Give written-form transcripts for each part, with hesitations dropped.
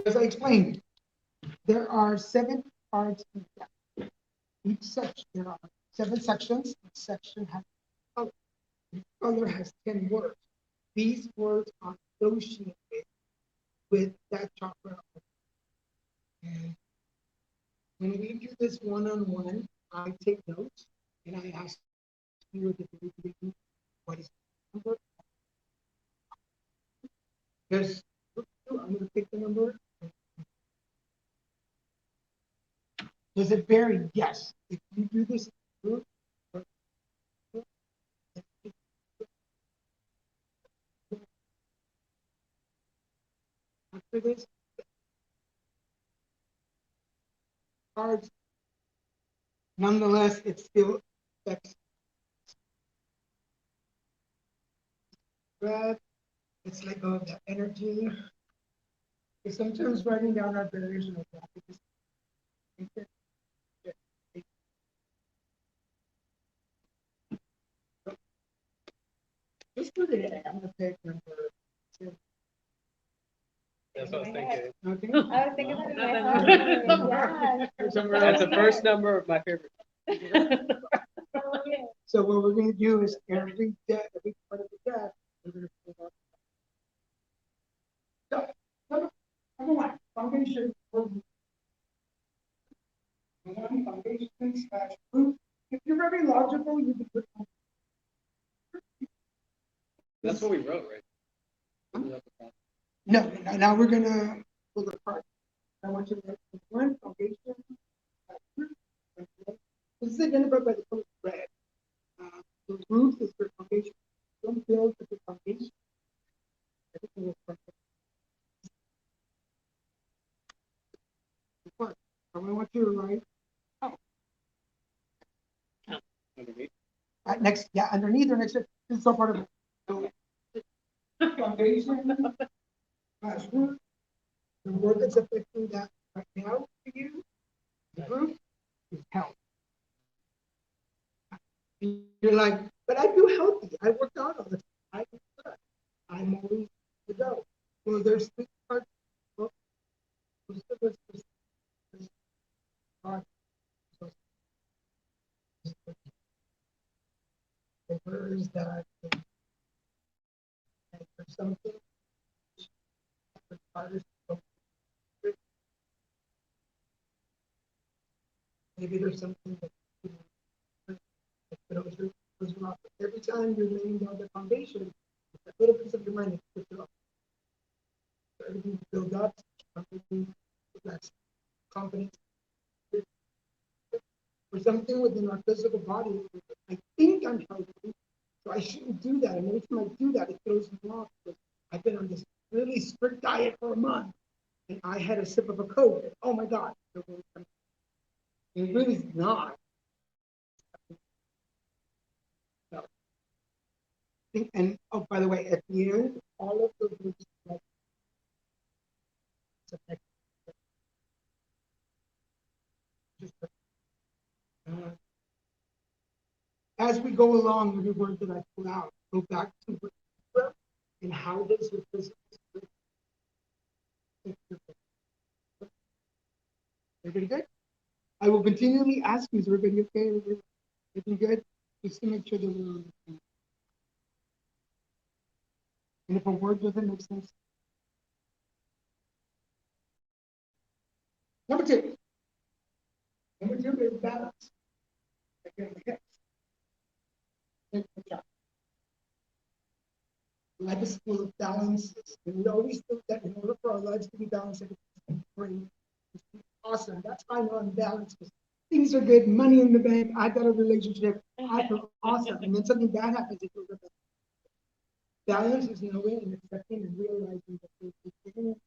as I explained, there are 7 parts in that. Each section, there are 7 sections. Each section has a color. Each color has 10 words. These words are associated with that chakra. And when we do this one-on-one, I take notes and I ask you at the very beginning, what is the number? There's, I'm going to pick the number. Does it vary? Yes. If you do this group, after this, cards, nonetheless, it still affects breath. It's like oh, the energy. Because sometimes writing down our barriers and our blockages. Just for today, I'm gonna pick number 2. That's what I was thinking. Okay. I was thinking that in my heart. That's the first number of my favorite. So what we're going to do is every part of the deck, we're going to pull up. So, number 1, foundation. Foundation / root. If you're very logical, you can put. That's what we wrote, right? No, now we're going to pull it apart. I want you to write 1 foundation. This is identified by the color red. The roof is your foundation. Don't build with the foundation. Everything will come. I want you to write Underneath. next, underneath or next. This is all part of it. So, foundation, roof. The word that's affecting that right now for you, the roof, is health. You're like, but I feel healthy. I work out all the time. I do good. I'm always to go. Well, there's 3 parts. Well, where is that? For something, maybe there's something that every time you're laying down the foundation, a little piece of your mind is put it up. So everything you build up, that's confidence. For something within our physical body, I think I'm healthy, so I shouldn't do that. And every time I do that, it throws me off because I've been on this really strict diet for a month, and I had a sip of a Coke. And, oh my God, it really is not. No. And oh, by the way, at the end, all of the groups like as we go along, every word that I pull out, go back to what and how does your physical everybody good? I will continually ask you, is everybody okay? Everything good? Just to make sure that we're on the same. And if a word doesn't make sense. Number 2. Number 2 is balance. Again, the hips. Life is full of balances. And we always think that in order for our lives to be balanced, it's great. It's awesome. That's how I know I'm balanced. Things are good, money in the bank, I got a relationship, I feel awesome. And then something bad happens, it goes up. Balance is knowing and accepting and realizing that there's beginning,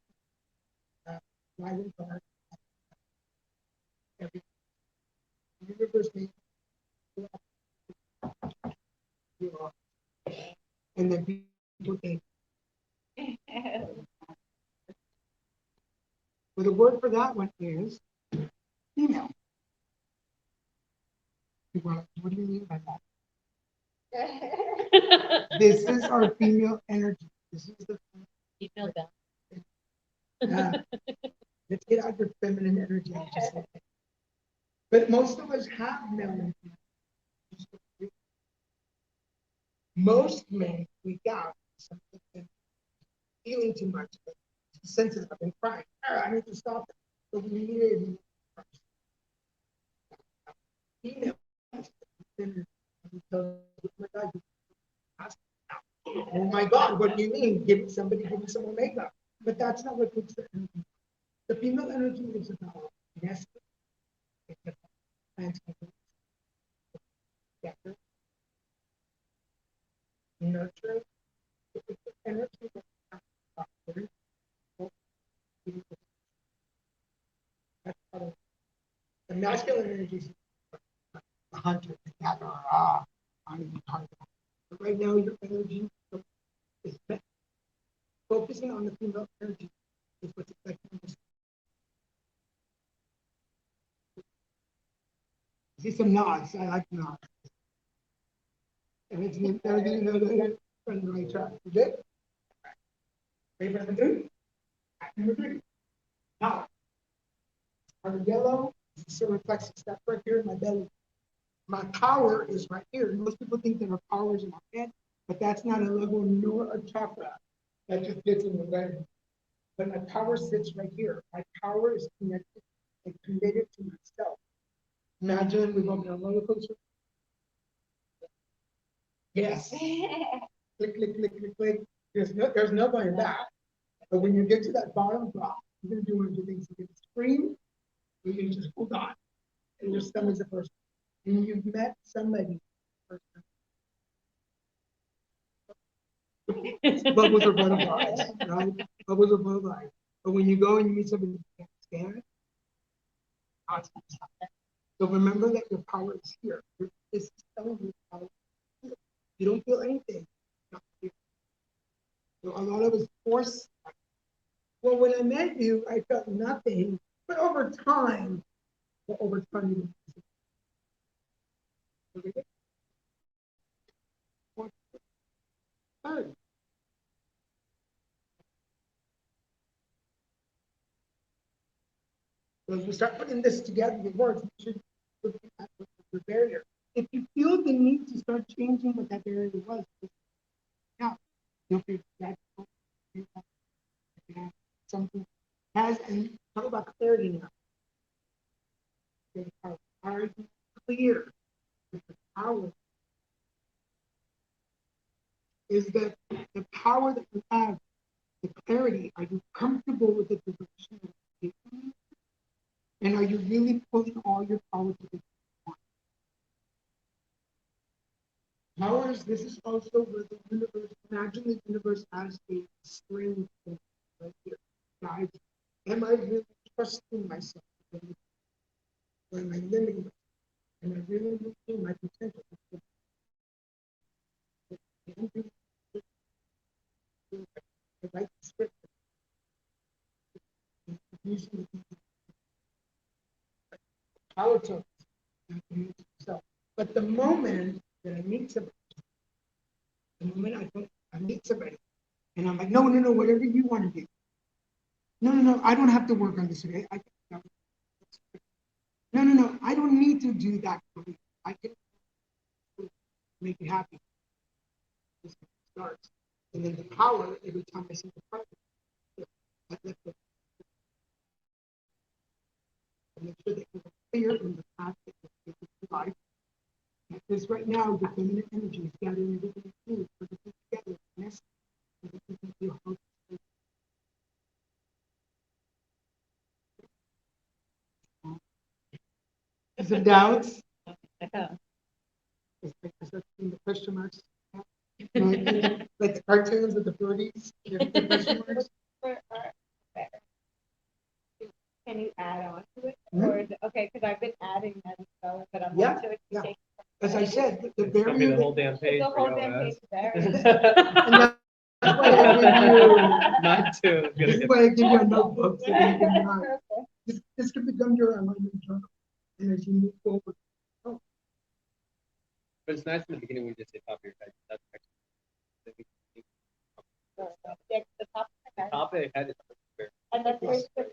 driving car, everything. Universe means you are. And then people think. Well, the word for that one is female. What do you mean by that? This is our female energy. This is the You feel that? Let's get out your feminine energy. And just like that. But most of us have male energy. Most men freak out. Something feeling too much. Senses have been crying. I need to stop it. But we need female energy. Oh my God, what do you mean? Give some omega. But that's not what puts the energy. The female energy is about nesting, it's about transformation, nurturing. It's the energy that's the masculine energy is the hunter, the gatherer. I'm even talking about. But right now, your energy is focusing on the female energy is what's affecting this. See some nods. I like nods. And it's everything you know that on the right track. You good? Ready for number three? Number three. Now, on the yellow, it's a reflexive step right here in my belly. My power is right here. Most people think that our power is in our head, but that's not a level nor a chakra. That just gets in the way. But my power sits right here. My power is connected and committed to myself. Imagine we go on a roller coaster. Yes. Click, click, click, click, click. There's no going back. But when you get to that bottom drop, you're gonna do one of two things. You can scream, or you can just hold on. And your stomach's the first. And you've met somebody first time. Bubbles are butterflies, right? Bubbles are butterflies. But when you go and you meet somebody who can't stand it, so remember that your power is here. This is telling you power. You don't feel anything. So a lot of us force. Well, when I met you, I felt nothing. But over time, you third. So as we start putting this together, the words, we should look at the barrier. If you feel the need to start changing what that barrier was, now you'll feel that something has, and talk about clarity now. Are you clear with the power? Is that the power that you have, the clarity? Are you comfortable with the direction that you're taking? And are you really pulling all your power to the point? Powers, this is also where the universe, imagine the universe as a string right here. Guys, am I really trusting myself? Or am I limiting myself? Am I really reaching my potential? The right script, using the power tools, but the moment that I meet somebody, the moment I meet somebody, and I'm like, no, whatever you want to do. No, I don't have to work on this today. No, I don't need to do that for you. I can make you happy. This starts. And then the power, every time I see the partner, I let them make sure that you're clear in the path that you're life. Because right now, the feminine energy is gathering everything you need for the together. Yes, some doubts. The question marks. Like the cartoons of the 30s. The question marks. Can you add on to it? Or okay, because I've been adding that as well, but I'm not sure if you take. As I said, the It's gonna be barrier. the whole damn page. The for whole y'all, damn guys. page there. And that's why I give you. Mine too. This is why I give you a notebook. So that you can write. This can become your alignment journal. And as you move forward. Oh, But it's nice in the beginning when you just say top of your head. That's actually The top of my head. top of your head is And then there's the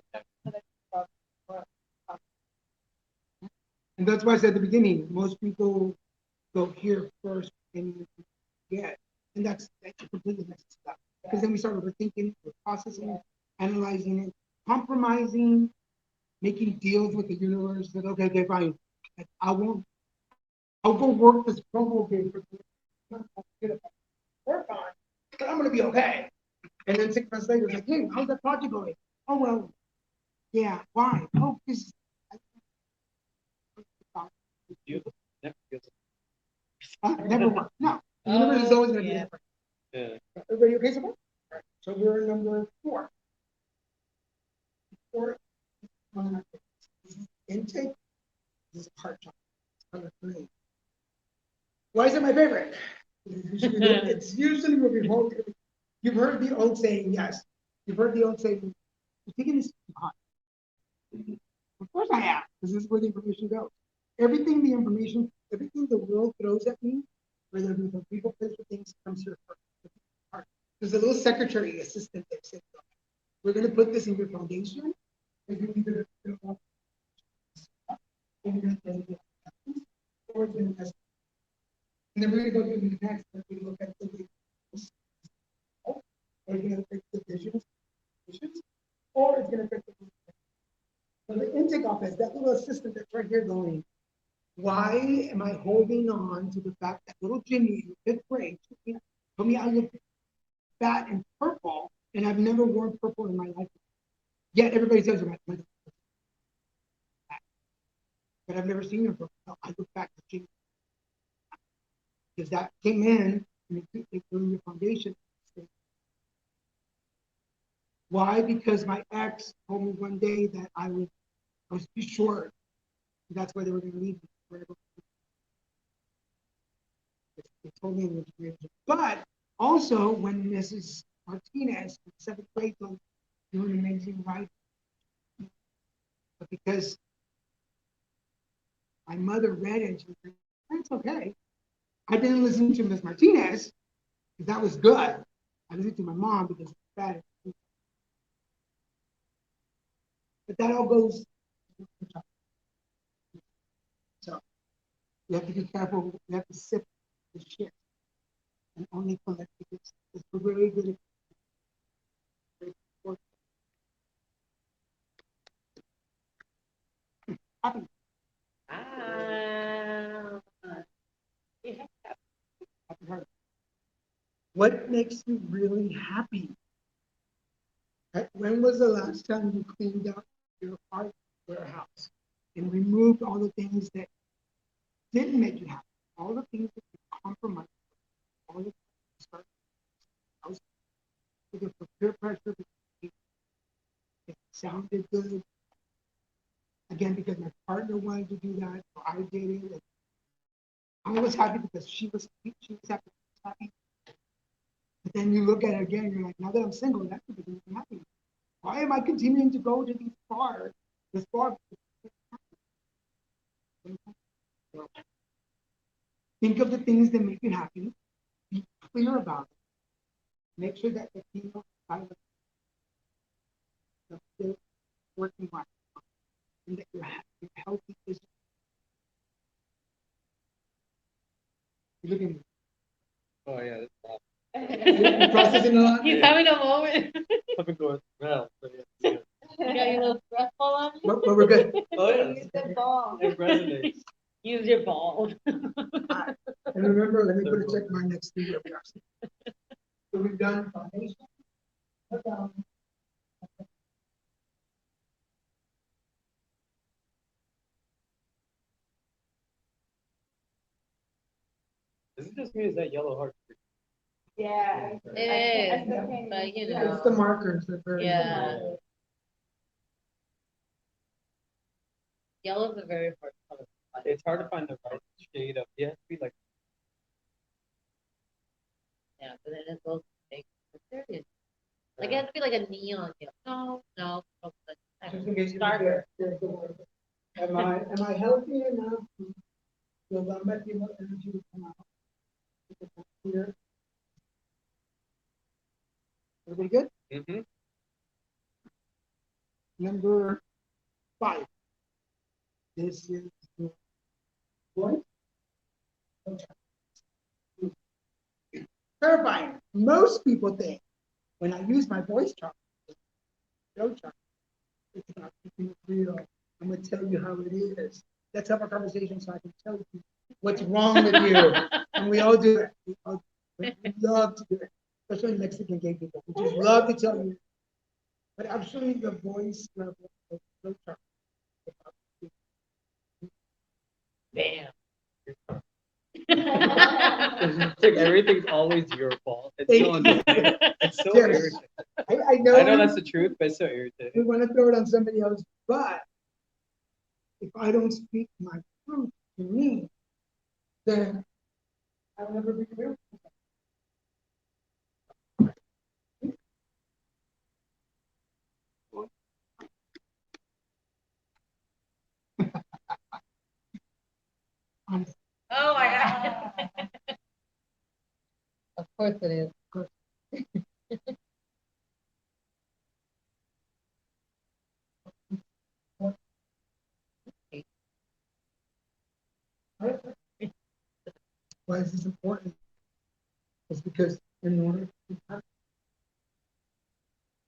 And that's why I said at the beginning, most people go here first and get, and that's completely messed up. Because then we start overthinking, we're processing, analyzing it, compromising, making deals with the universe. That okay, fine, I won't. I'll go work this promo game for work on, but I'm gonna be okay. And then 6 months later, it's like, hey, how's that project going? Oh well, yeah. Why? Oh, because You never feels never work. No, the universe is always gonna be different. yeah. Everybody okay so far? Right. So we're number 4. 4 this is intake. This is part time. Number 3. Why is it my favorite? It's usually what we hold. You've heard the old saying, yes. You've heard the old saying, you're taking this too hot. Of course I am, because this is where the information goes. Everything the information, everything the world throws at me, whether it be from people, place, or things, comes here first. There's a little secretary assistant there saying, we're going to put this in your foundation, and you're either going to want and you're going to take it, or it's going to mess. And then we're going to go to the next, and we look at the or it's going to affect the visions, or it's going to affect the. So the intake office, that little assistant that's right here going, why am I holding on to the fact that little Jimmy in 5th grade told me I look fat and purple, and I've never worn purple in my life. Yet everybody says about it. But I've never seen her purple. No, I look back to Jimmy. Because that came in and it grew your foundation. Why? Because my ex told me one day that I was too short. That's why they were going to leave me. They told me it was but also when Mrs. Martinez in 7th grade told me you were an amazing writer. But because my mother read it, she was like, that's okay. I didn't listen to Miss Martinez because that was good. I listened to my mom because it's bad. But that all goes. So you have to be careful. You have to sift the shit and only collect the good stuff. It's very good. Happy. Happy heart. What makes you really happy? When was the last time you cleaned up your art warehouse and removed all the things that didn't make you happy? All the things that you compromised, all the things you start either for peer pressure, because it sounded good. Again, because my partner wanted to do that, so I did it. I was happy because she was happy. But then you look at it again, you're like, now that I'm single, that's what makes me happy. Why am I continuing to go to these bars? This bar. Think of the things that make you happy. Be clear about it. Make sure that the people are still working hard and that you're healthy. You're looking. Oh yeah, that's awesome. You're processing a lot. He's having a moment. I've been going well, but yeah. You got your little stressful on you? But we're good. Oh yeah. Use the ball. It resonates. Use your balls. And remember, let me put a check mark next to where we are. So we've done foundation. Does it just mean that yellow heart? Yeah. It is, but you know. It's the markers that are. Yeah. Yellow's a very hard color. It's hard to find the right shade of. It has to be like. Yeah, but then it goes big. There it is. Like it has to be like a neon yellow. No. Just in case you Darker. forget, am I healthy enough to build that enough energy to come out? Here. Everybody good? Mm-hmm. Number 5. This is Terrifying. Most people think when I use my voice chart, no chart, it's not keeping it real. I'm gonna tell you how it is. Let's have a conversation so I can tell you what's wrong with you. And we all do it. We love to do it, especially Mexican gay people. We just love to tell you. But actually, the voice level of no chart. Damn. It's like everything's always your fault. It's so annoying. It's so Yes. irritating. I know. I know that's the truth, but it's so We irritating. want to throw it on somebody else, but if I don't speak my truth to me, then I'll never be clear. Honestly, Oh my God. Of course it is. why is this important? It's because in order to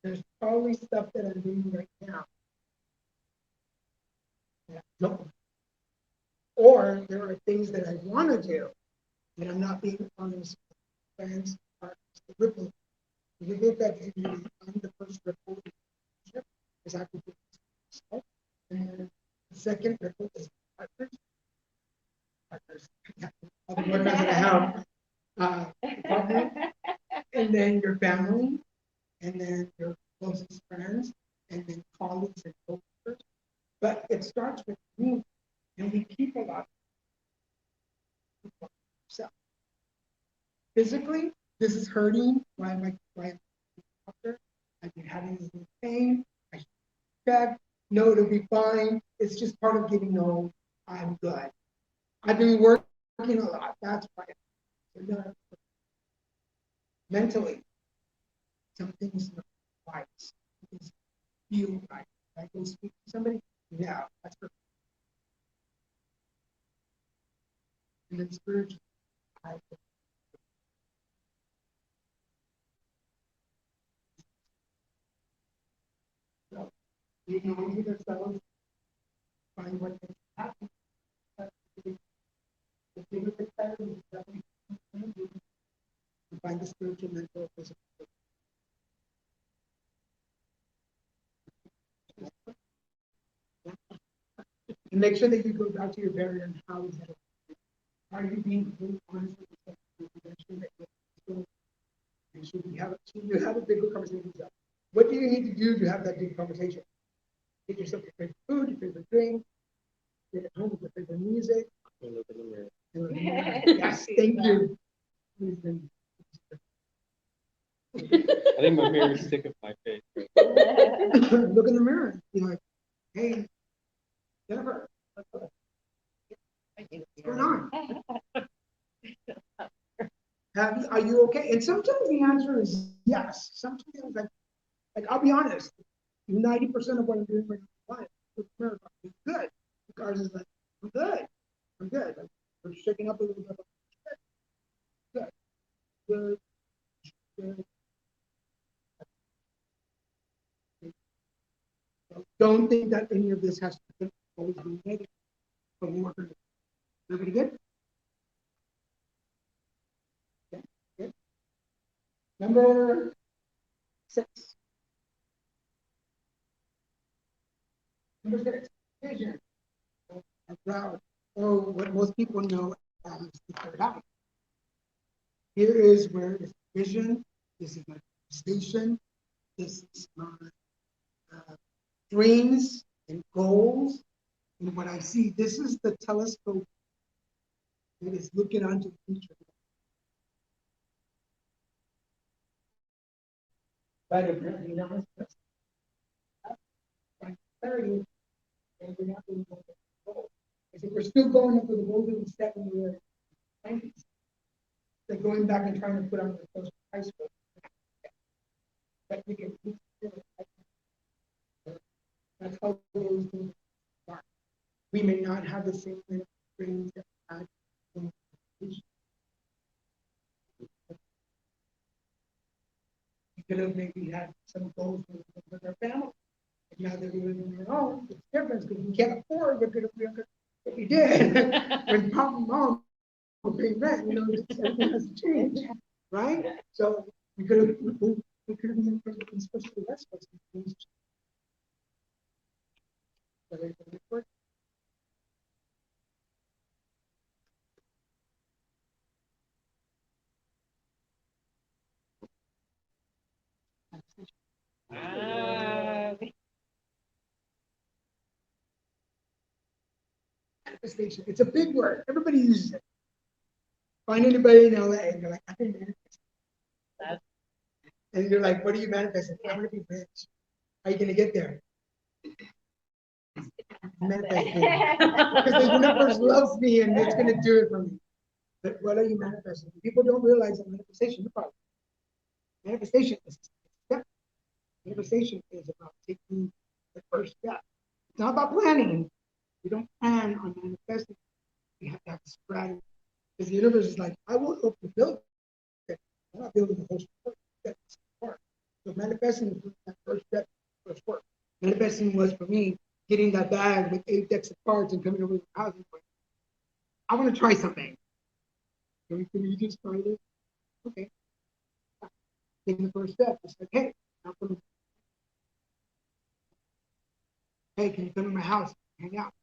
there's probably stuff that I'm doing right now that I don't. Or there are things that I want to do that I'm not being honest with friends, partners, the ripple. You get that I'm the first ripple is I can do myself. And the second ripple is partners. Other workers that I have, partner, and then your family, and then your closest friends, and then colleagues and coworkers. But it starts with me, and we keep a lot of ourselves. Physically, this is hurting. Why am I doctor? I've been having this pain. I should check. No, it'll be fine. It's just part of getting old. I'm good. I've been working a lot. That's why. Mentally, something's not right. Something's feel right. I go speak to somebody. Yeah, that's perfect. And then spiritually, I so you know yourselves, find what makes you happy. The bigger picture is definitely you find the spiritual, mental, physical. And make sure that you go back to your barrier and how is that? Are you being really honest with yourself? Make sure that you have a bigger conversation with yourself. What do you need to do to have that big conversation? Get yourself your favorite food, your favorite drink, get at home with your favorite music. And look in the mirror. Yes, thank you. I think my mirror is sick of my face. Look in the mirror. Be like, hey, Jennifer, what's going on? Are you okay? And sometimes the answer is yes. Sometimes like I'll be honest, 90% of what I'm doing right now is good. Because it's like, I'm good. I'm good. Like, we're shaking up a little bit. Good. Good. Good. So don't think that any of this has to always be negative. But we're working. Everybody good? Yeah. Good. Number 6. Number 6. Vision. Proud. Or what most people know as the third eye. Here is where it's vision. This is my station. This is my dreams and goals and what I see. This is the telescope that is looking onto the future. But apparently not by 30, and we're not going to go to the goal. I said, we're still going up to the goal that we set when we were 90s. They're going back and trying to put on the first high school. But we can that's how those things are. We may not have the same dreams that we had when we have maybe had some goals with their family. And now they're living on their own. It's different because we can't afford what we did when pop and mom were paying rent. Everything has to change, right? So we could have been supposed to the West Coast. Ah, Manifestation. It's a big word. Everybody uses it. Find anybody in LA and you're like, I can manifest. And you're like, what are you manifesting? I'm gonna be rich. How are you gonna get there? Manifesting. Because the universe loves me and it's gonna do it for me. But what are you manifesting? People don't realize that manifestation is about manifestation is a step. Manifestation is about taking the first step. It's not about planning. We don't plan on manifesting. We have to have a strategy. Because the universe is like, I will help you build it. I'm not building the whole story. That's part. So manifesting is that first step, first work. Manifesting was for me getting that bag with 8 decks of cards and coming over to the house and going, I want to try something. Can we just try this? Okay. Taking the first step. It's like, hey, can you come to my house and hang out?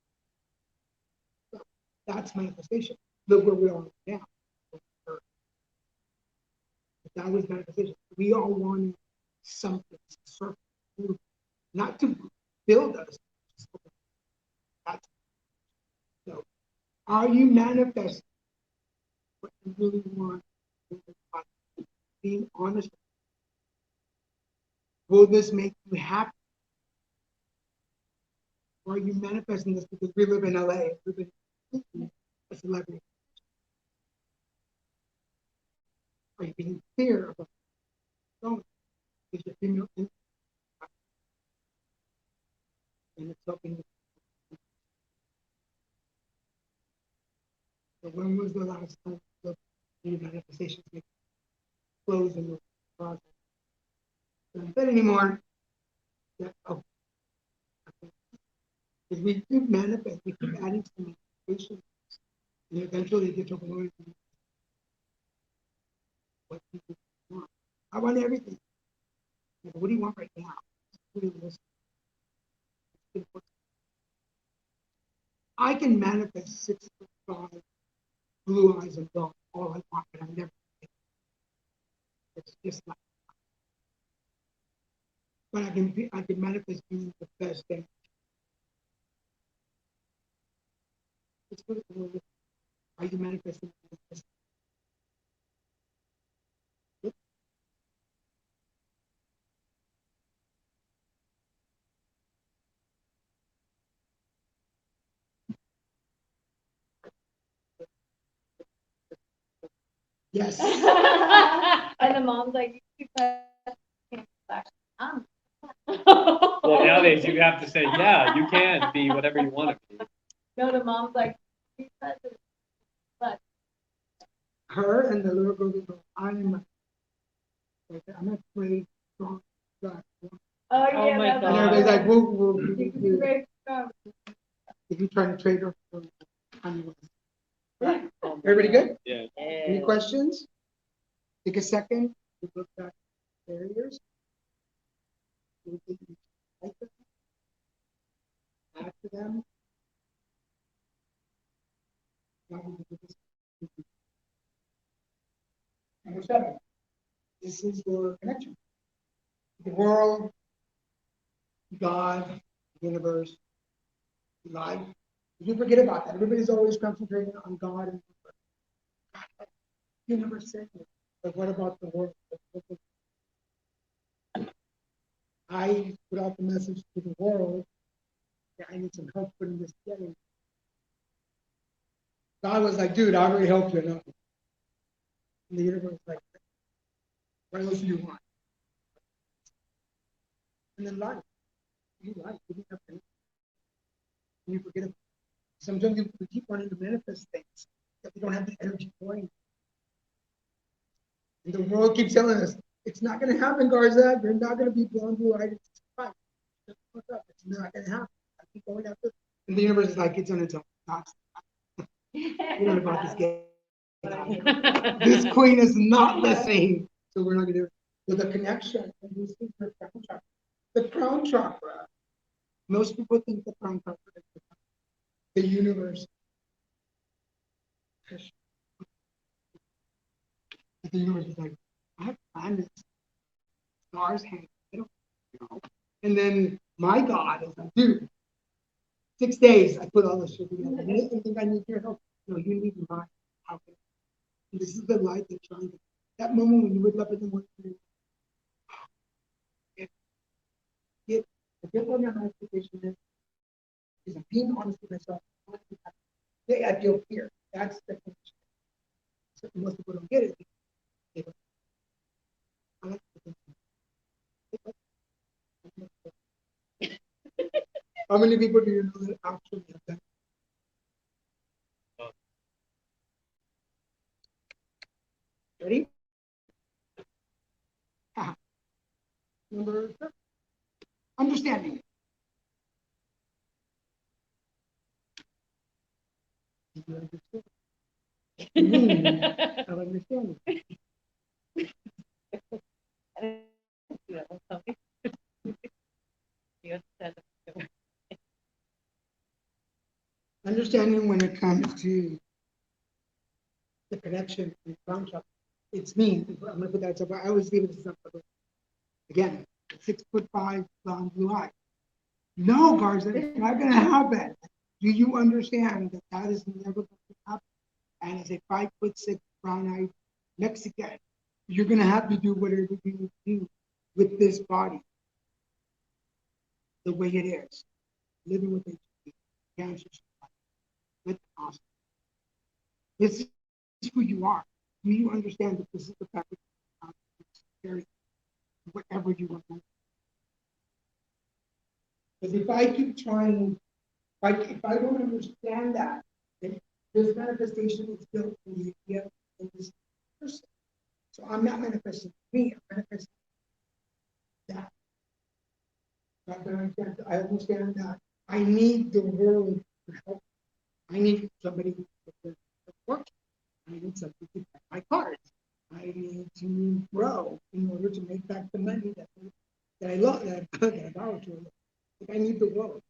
So that's manifestation. Look where we are now. That was manifestation. We all wanted something, not to build us. So, are you manifesting what you really want? Being honest. Will this make you happy? Or are you manifesting this because we live in LA? We live in a celebrity. Are you being clear about going? Is your female and it's helping? So when was the last time the manifestations make close in the process? Don't bet anymore. Yeah, oh. Because we keep manifest, we keep adding to manifestation, and eventually get overwhelmed. What people want. I want everything. What do you want right now? I can manifest 6'5", blue eyes and blonde, all I want, but I never get it. It's just like, but I can manifest being the best thing. It's what are you manifesting? Yes. And the mom's like, you Well, nowadays you have to say, yeah, you can be whatever you want to be. No, the mom's like, but Her and the little girl go, I'm afraid strong. God. oh Oh yeah, my that's And God. everybody's like, whoa, You can be very strong. if you trying to trade her for anyone. Everybody good? Yeah. Any questions? Take a second to look back barriers. Add to them. Number 7. This is your connection. The world, God, the universe, life. You forget about that. Everybody's always concentrating on God and the universe. But what about the world? I put out the message to the world that I need some help putting this together. God was like, dude, I already helped you enough. And the universe was like, what else do you want? And then life. You didn't have to. And you forget about it. Sometimes we keep wanting to manifest things that we don't have the energy for. And the world keeps telling us, It's not gonna happen, Garza. You're not gonna be blown blue-eyed at 65. It's not gonna happen. I keep going after. And the universe is like, it's on its own. You don't know about this game. This queen is not listening. So we're not gonna do it. With a connection, and you see the crown chakra. The crown chakra, most people think the crown chakra is the universe. But the universe is like, I have planets, stars hanging, I don't know. And then my God is like, dude, 6 days, I put all this shit together. You think I need your help? No, you need mine. How can and this is the light that's shining. That moment when you wake up in the morning, get a grip on your high expectation is being honest with myself. I feel fear. That's the connection. So most people don't get it. They don't. I like to think. How many people do you know that actually have that? Ready? Number six. Understanding. You understand? Of understanding. Understanding when it comes to the connection and contract. It's me. I'm gonna put that up. I always give it this example. Again, 6'5", blonde, blue eye. No, Garza, it's not gonna happen. Do you understand that that is never going to happen? And as a 5'6", brown-eyed Mexican, you're gonna have to do whatever you need to do with this body, the way it is, living with HIV, cancer, with awesome. This is who you are. Do you understand that this is the fabric of whatever you want? Because if I keep trying, if I don't understand that, then this manifestation is built in the idea of this person. So I'm not manifesting me, I'm manifesting that. I understand that I need the world to help. I need somebody to work. I need somebody to pay my cards. I need to grow in order to make back the money that I love, that I borrowed to. I need the world.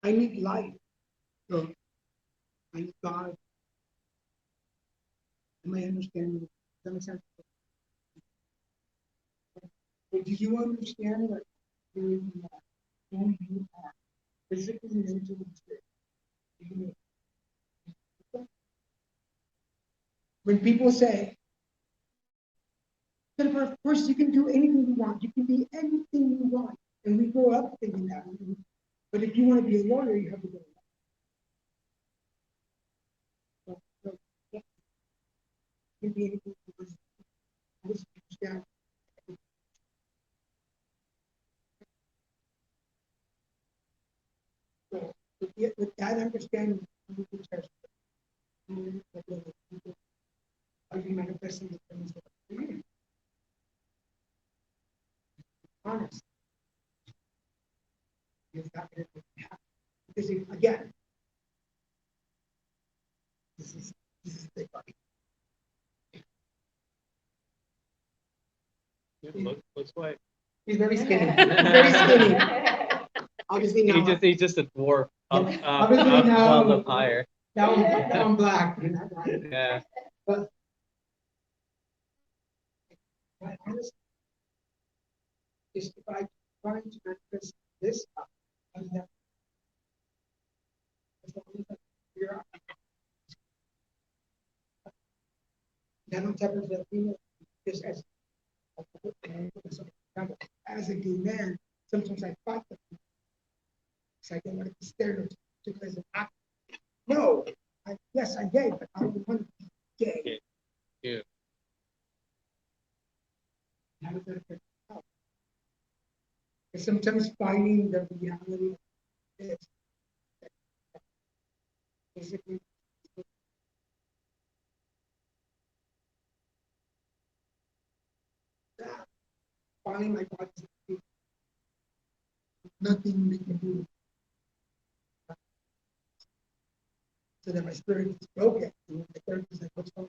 I need life. So I need God. Am I understanding? Does that make sense? But do you understand that who you are, physically, mentally, spiritually? When people say, of course, you can do anything you want. You can be anything you want. And we grow up thinking that. But if you want to be a lawyer, you have to go to law. So, yeah. You can be anything you want. Just understand. So, with that understanding, you can start. Are you manifesting the things that are for you? Honest. Is that going to happen? Because if, again, this is big body. Looks like He's very skinny. He's very skinny. Obviously now. he's just a dwarf up, Yeah, up, obviously up, now- up higher. Now I'm black. Yeah. But honestly, is if I try to manifest this stuff, and that as long as I figure out that on top of that, just as a gay man, sometimes I fight them. It's like I want to be stereotypical as an actor. No, yes, I'm gay, but I don't want to be gay. Yeah. How does that affect you? Because sometimes fighting the reality is basically that. fine, my body's okay. Nothing they can do. So that my spirit is broken. And my therapist is like, what's wrong?